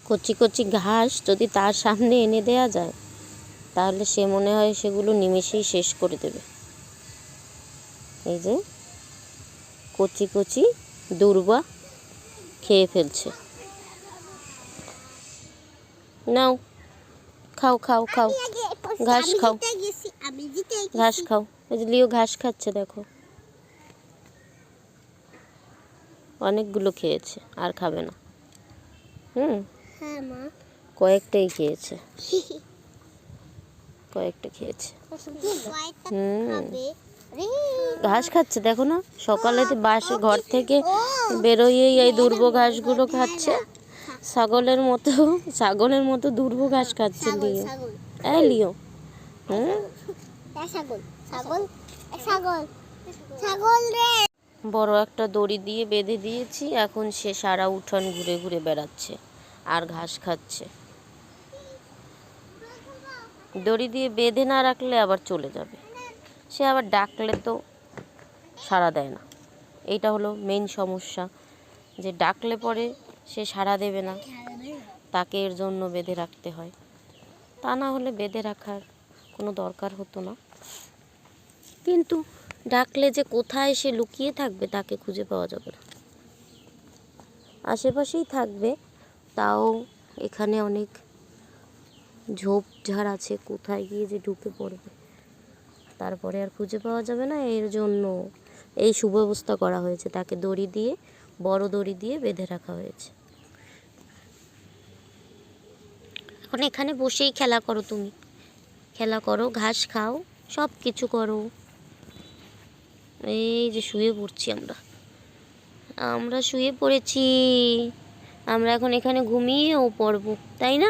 কচি কচি ঘাস যদি তার সামনে এনে দেয়া যায় তাহলে সে মনে হয় সেগুলো নিমেষেই শেষ করে দেবে। এই যে কচি কচি দূর্বা খেয়ে ফেলছে। নাও খাও খাও খাও, ঘাস খাও, ঘাস খাও। এই যে লিও ঘাস খাচ্ছে, দেখো অনেকগুলো খেয়েছে, আর খাবে না। কয়েকটাই খেয়েছে, কয়েকটা খেয়েছে। ঘাস খাচ্ছে, দেখো না, সকালে ঘর থেকে বেরোয়েই এই দুর্ব ঘাসগুলো খাচ্ছে। ছাগলের মতো দুর্ব ঘাস খাচ্ছে লিও। এই লিও, বড় একটা দড়ি দিয়ে বেঁধে দিয়েছি, এখন সে সারা উঠান ঘুরে ঘুরে বেড়াচ্ছে আর ঘাস খাচ্ছে। দড়ি দিয়ে বেঁধে না রাখলে আবার চলে যাবে, সে আবার ডাকলে তো সাড়া দেয় না। এইটা হলো মেইন সমস্যা, যে ডাকলে পরে সে সাড়া দেবে না, তাকে এর জন্য বেঁধে রাখতে হয়। তা না হলে বেঁধে রাখার কোনো দরকার হতো না, কিন্তু ডাকলে যে কোথায় সে লুকিয়ে থাকবে তাকে খুঁজে পাওয়া যাবে না। আশেপাশেই থাকবে, তাও এখানে অনেক ঝোপঝাড় আছে, কোথায় গিয়ে যে ঢুকে পড়বে তারপরে আর খুঁজে পাওয়া যাবে না। এর জন্য এই সুব্যবস্থা করা হয়েছে, তাকে দড়ি দিয়ে, বড় দড়ি দিয়ে বেঁধে রাখা হয়েছে। এখন এখানে বসেই খেলা করো, তুমি খেলা করো, ঘাস খাও, সব কিছু করো। এই যে শুয়ে পড়ছি আমরা শুয়ে পড়েছি, আমরা এখন এখানে ঘুমিয়েও পড়বো, তাই না?